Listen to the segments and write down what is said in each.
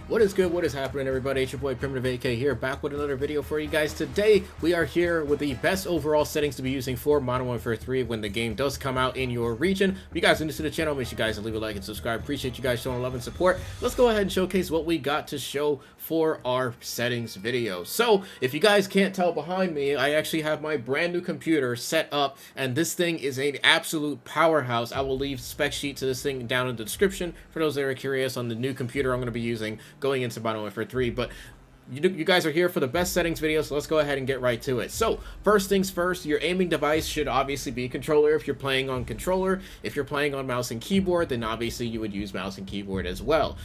What is good? What is happening, everybody? It's your boy Primitive AK here, back with another video for you guys. Today, we are here with the best overall settings to be using for Modern Warfare 3 when the game does come out in your region. If you guys are new to the channel, make sure you guys leave a like and subscribe. Appreciate you guys showing love and support. Let's go ahead and showcase what we got to show for our settings video. So, if you guys can't tell behind me, I actually have my brand new computer set up, and this thing is an absolute powerhouse. I will leave spec sheet to this thing down in the description for those that are curious on the new computer I'm going to be using going into Modern Warfare 3, but you guys are here for the best settings video, so let's go ahead and get right to it. So, first things first, your aiming device should obviously be a controller if you're playing on controller. If you're playing on mouse and keyboard, then obviously you would use mouse and keyboard as well.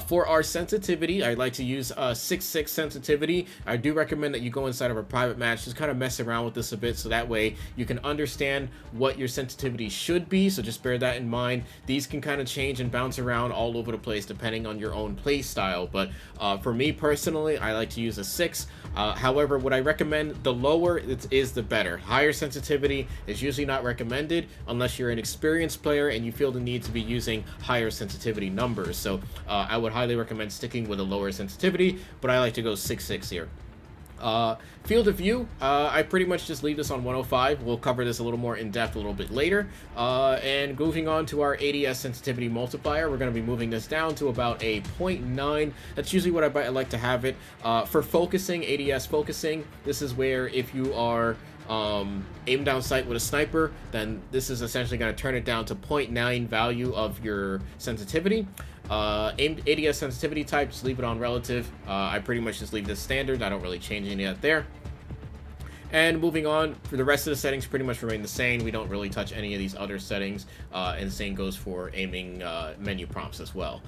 For our sensitivity, I like to use 6.6 sensitivity. I do recommend that you go inside of a private match, just kind of mess around with this a bit, so that way you can understand what your sensitivity should be, so just bear that in mind. These can kind of change and bounce around all over the place depending on your own play style, but for me personally, I like to use a 6. However, what I recommend, the lower it is, the better. Higher sensitivity is usually not recommended unless you're an experienced player and you feel the need to be using higher sensitivity numbers. So I would highly recommend sticking with a lower sensitivity, but I like to go 6.6 here. Field of view, I pretty much just leave this on 105. We'll cover this a little more in depth a little bit later. And moving on to our ADS sensitivity multiplier, we're going to be moving this down to about a 0.9. That's usually what I like to have it. For focusing, ADS focusing, this is where if you are aim down sight with a sniper, then this is essentially going to turn it down to 0.9 value of your sensitivity. ADS sensitivity type, just leave it on relative. I pretty much just leave this standard. I don't really change any of that there. And moving on, for the rest of the settings pretty much remain the same. We don't really touch any of these other settings, and the same goes for aiming menu prompts as well.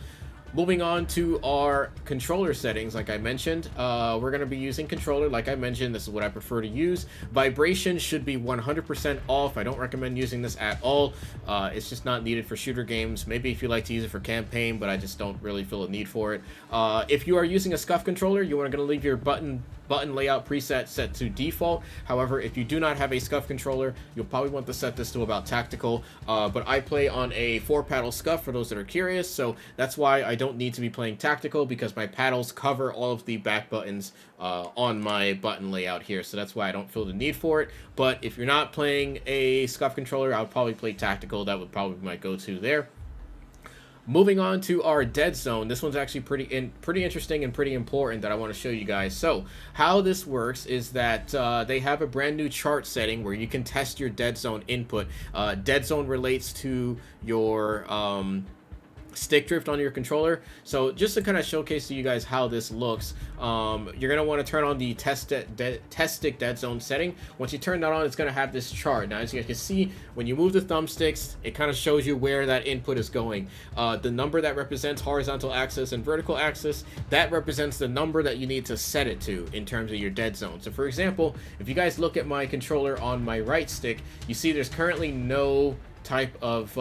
Moving on to our controller settings, like I mentioned, we're going to be using controller. Like I mentioned, this is what I prefer to use. Vibration should be 100% off. I don't recommend using this at all. It's just not needed for shooter games. Maybe if you like to use it for campaign, but I just don't really feel a need for it. If you are using a SCUF controller, you are going to leave your button layout preset set to default. However, if you do not have a SCUF controller, you'll probably want to set this to about tactical. But I play on a 4-paddle SCUF for those that are curious, so that's why I don't need to be playing tactical, because my paddles cover all of the back buttons on my button layout here, so that's why I don't feel the need for it. But if you're not playing a SCUF controller, I would probably play tactical. That would probably be my go-to there. Moving on to our dead zone, this one's actually pretty interesting and pretty important that I want to show you guys. So how this works is that they have a brand new chart setting where you can test your dead zone input. Dead zone relates to your stick drift on your controller. So just to kind of showcase to you guys how this looks, you're going to want to turn on the test stick dead zone setting. Once you turn that on, it's going to have this chart. Now, as you guys can see, when you move the thumbsticks, it kind of shows you where that input is going. The number that represents horizontal axis and vertical axis, that represents the number that you need to set it to in terms of your dead zone. So for example, if you guys look at my controller on my right stick, you see there's currently no type of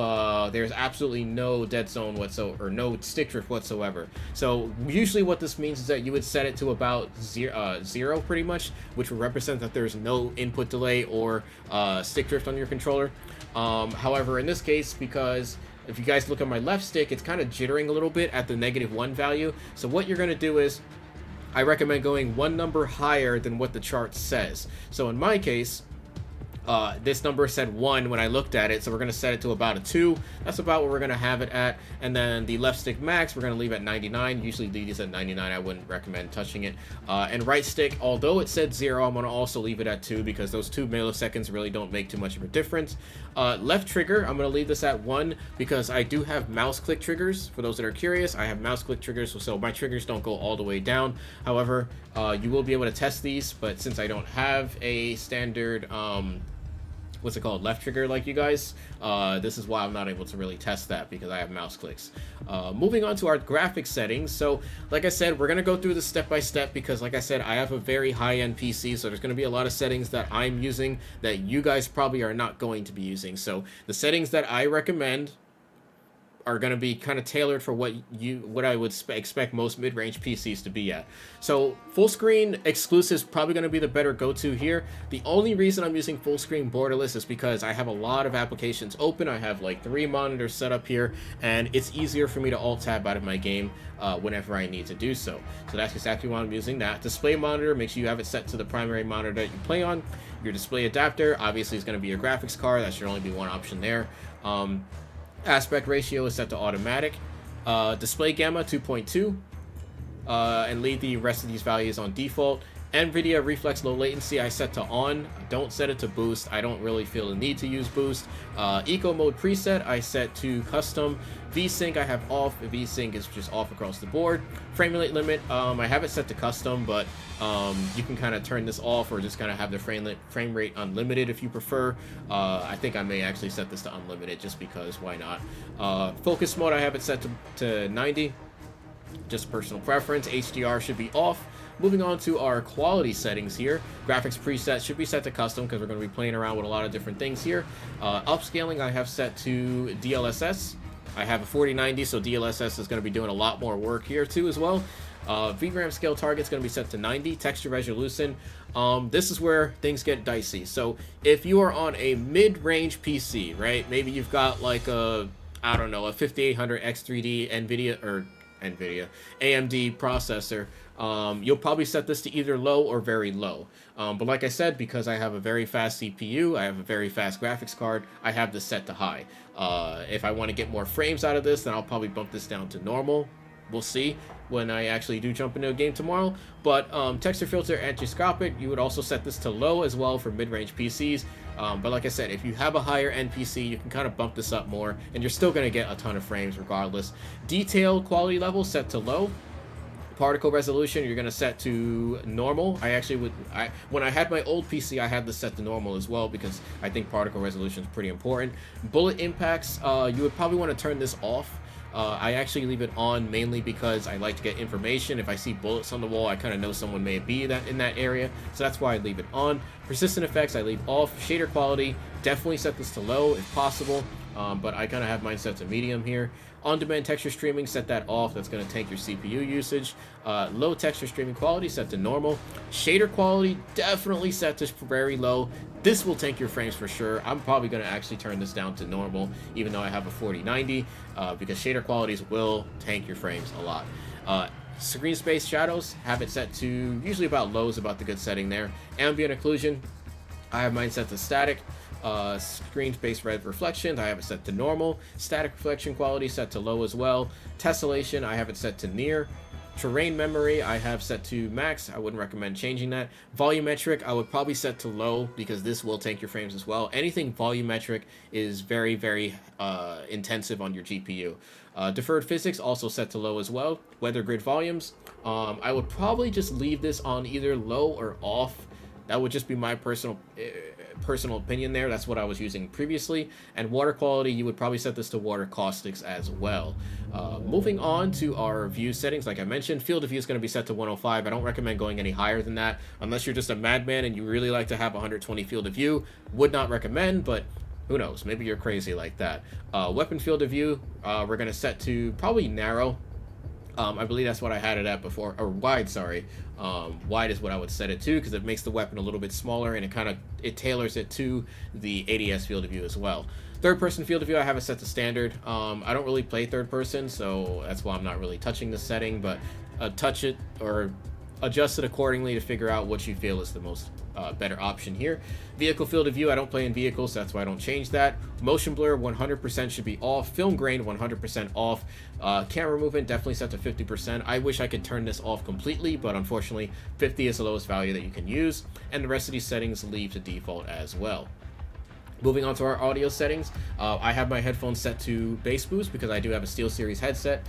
there's absolutely no dead zone whatsoever, or no stick drift whatsoever. So usually what this means is that you would set it to about zero pretty much, which would represent that there's no input delay or stick drift on your controller. However, in this case, because if you guys look at my left stick, it's kind of jittering a little bit at the -1 value. So what you're going to do is, I recommend going one number higher than what the chart says. So in my case, this number said 1 when I looked at it, so we're going to set it to about a 2. That's about what we're going to have it at. And then the left stick max, we're going to leave at 99. Usually these at 99, I wouldn't recommend touching it. And right stick, although it said 0, I'm going to also leave it at 2, because those 2 milliseconds really don't make too much of a difference. Left trigger, I'm going to leave this at 1, because I do have mouse click triggers. For those that are curious, I have mouse click triggers, so my triggers don't go all the way down. However, you will be able to test these, but since I don't have a standard what's it called, left trigger like you guys, this is why I'm not able to really test that, because I have mouse clicks. Moving on to our graphics settings. So like I said, we're going to go through this step by step, because like I said, I have a very high-end PC, so there's going to be a lot of settings that I'm using that you guys probably are not going to be using. So the settings that I recommend are going to be kind of tailored for what I would expect most mid-range PCs to be at. So full screen exclusives probably going to be the better go-to here. The only reason I'm using full screen borderless is because I have a lot of applications open. I have like 3 monitors set up here, and it's easier for me to alt tab out of my game whenever I need to do so. So that's exactly why I'm using that. Display monitor, make sure you have it set to the primary monitor that you play on. Your display adapter obviously is going to be your graphics card. That should only be one option there. Aspect ratio is set to automatic. Display gamma 2.2, and leave the rest of these values on default. NVIDIA reflex low latency I set to on. Don't set it to boost. I don't really feel the need to use boost. Eco mode preset I set to custom. VSync I have off. VSync is just off across the board. Frame rate limit I have it set to custom, but you can kind of turn this off or just kind of have the frame rate unlimited if you prefer. I think I may actually set this to unlimited just because why not. Focus mode I have it set to 90. Just personal preference. HDR should be off. Moving on to our quality settings here. Graphics preset should be set to custom because we're going to be playing around with a lot of different things here. Upscaling I have set to DLSS. I have a 4090, so DLSS is going to be doing a lot more work here too as well. VRAM scale target is going to be set to 90. Texture resolution. This is where things get dicey. So if you are on a mid-range PC, right? Maybe you've got like a, I don't know, a 5800 X3D NVIDIA AMD processor. You'll probably set this to either low or very low. But like I said, because I have a very fast CPU, I have a very fast graphics card, I have this set to high. If I want to get more frames out of this, then I'll probably bump this down to normal. We'll see when I actually do jump into a game tomorrow. But texture filter anti-scopic, you would also set this to low as well for mid-range PCs. But like I said, if you have a higher end PC, you can kind of bump this up more, and you're still going to get a ton of frames regardless. Detail quality level set to low. Particle resolution you're going to set to normal. When I had my old PC, I had this set to normal as well because I think particle resolution is pretty important. Bullet impacts, you would probably want to turn this off. I actually leave it on mainly because I like to get information. If I see bullets on the wall, I kind of know someone may be in that area, so that's why I leave it on. Persistent effects I leave off. Shader quality, definitely set this to low if possible, but I kind of have mine set to medium here. On-demand texture streaming, set that off. That's going to tank your CPU usage. Low texture streaming quality, set to normal. Shader quality, definitely set to very low. This will tank your frames for sure. I'm probably going to actually turn this down to normal, even though I have a 4090, because shader qualities will tank your frames a lot. Screen space shadows, have it set to usually about low is about the good setting there. Ambient occlusion, I have mine set to static. Screen space red reflections, I have it set to normal. Static reflection quality set to low as well. Tessellation, I have it set to near. Terrain memory, I have set to max. I wouldn't recommend changing that. Volumetric, I would probably set to low because this will tank your frames as well. Anything volumetric is very, very intensive on your GPU. Deferred physics, also set to low as well. Weather grid volumes, I would probably just leave this on either low or off. That would just be my personal opinion there. That's what I was using previously. And water quality, you would probably set this to water caustics as well. Moving on to our view settings, like I mentioned, field of view is going to be set to 105. I don't recommend going any higher than that unless you're just a madman and you really like to have 120 field of view. Would not recommend, but who knows, maybe you're crazy like that. Weapon field of view, we're going to set to probably narrow. I believe that's what I had it at before, or wide, sorry. Wide is what I would set it to because it makes the weapon a little bit smaller and it tailors it to the ADS field of view as well. Third person field of view, I have it set to standard. I don't really play third person, so that's why I'm not really touching this setting, but touch it or adjust it accordingly to figure out what you feel is the most better option here. Vehicle field of view, I don't play in vehicles, so that's why I don't change that. Motion blur 100% should be off. Film grain 100% off. Camera movement definitely set to 50%. I wish I could turn this off completely, but unfortunately 50 is the lowest value that you can use, and the rest of these settings leave to default as well. Moving on to our audio settings, I have my headphones set to bass boost because I do have a SteelSeries headset.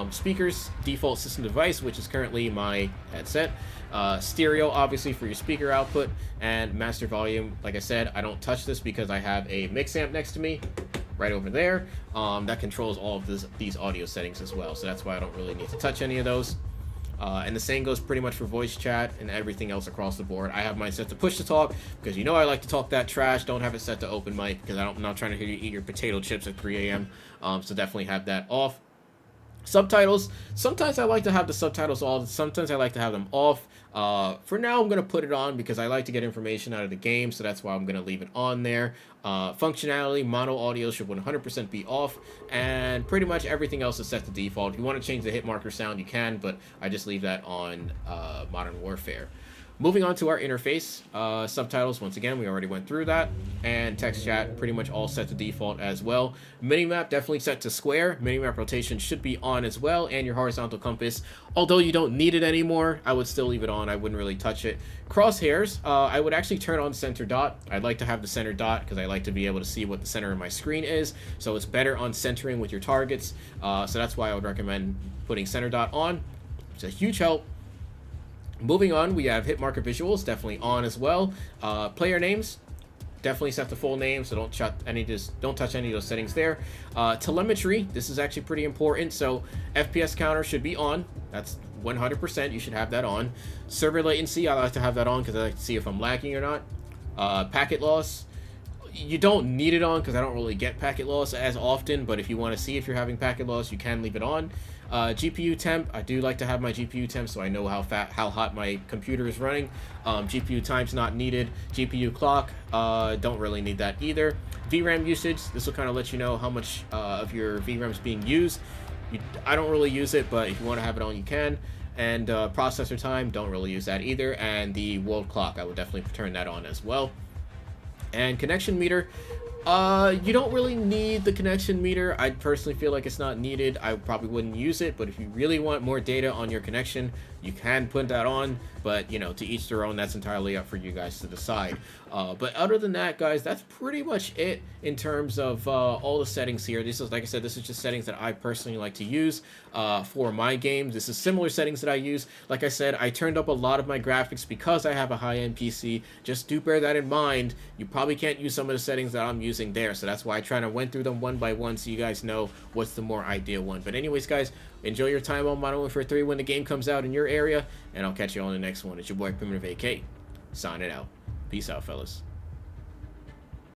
Speakers, default system device, which is currently my headset. Stereo, obviously, for your speaker output. And master volume, like I said, I don't touch this because I have a mix amp next to me, right over there, that controls all of these audio settings as well. So that's why I don't really need to touch any of those. And the same goes pretty much for voice chat and everything else across the board. I have mine set to push to talk because you know I like to talk that trash. Don't have it set to open mic because I'm not trying to hear you eat your potato chips at 3 a.m. So definitely have that off. Subtitles, sometimes I like to have the subtitles on, sometimes I like to have them off. For now, I'm going to put it on because I like to get information out of the game, so that's why I'm going to leave it on there. Functionality, mono audio should 100% be off, and pretty much everything else is set to default. If you want to change the hit marker sound, you can, but I just leave that on Modern Warfare. Moving on to our interface, subtitles, once again, we already went through that, and text chat, pretty much all set to default as well. Minimap, definitely set to square. Minimap rotation should be on as well, and your horizontal compass, although you don't need it anymore, I would still leave it on. I wouldn't really touch it. Crosshairs, I would actually turn on center dot. I'd like to have the center dot because I like to be able to see what the center of my screen is, so it's better on centering with your targets, so that's why I would recommend putting center dot on. It's a huge help. Moving on, we have hit marker visuals, definitely on as well. Player names, definitely set to full name, so don't touch any of those settings there. Telemetry, this is actually pretty important, so FPS counter should be on. That's 100%, you should have that on. Server latency, I like to have that on because I like to see if I'm lagging or not. Packet loss, you don't need it on because I don't really get packet loss as often, but if you want to see if you're having packet loss, you can leave it on. GPU temp, I do like to have my GPU temp so I know how hot my computer is running. GPU time's not needed. GPU clock, don't really need that either. VRAM usage, this will kind of let you know how much of your VRAM is being used. I don't really use it, but if you want to have it on, you can. And processor time, don't really use that either. And the world clock, I would definitely turn that on as well. And connection meter, you don't really need the connection meter. I personally feel like it's not needed. I probably wouldn't use it, but if you really want more data on your connection, you can put that on, but you know, to each their own. That's entirely up for you guys to decide. But other than that, guys, that's pretty much it in terms of all the settings here. This is, like I said, this is just settings that I personally like to use for my games. This is similar settings that I use. Like I said, I turned up a lot of my graphics because I have a high-end PC. Just do bear that in mind. You probably can't use some of the settings that I'm using there, so that's why I try to went through them one by one so you guys know what's the more ideal one. But anyways, guys, enjoy your time on Modern Warfare 3 when the game comes out in your area, and I'll catch you on the next one. It's your boy Primitive AK, signing out. Peace out, fellas.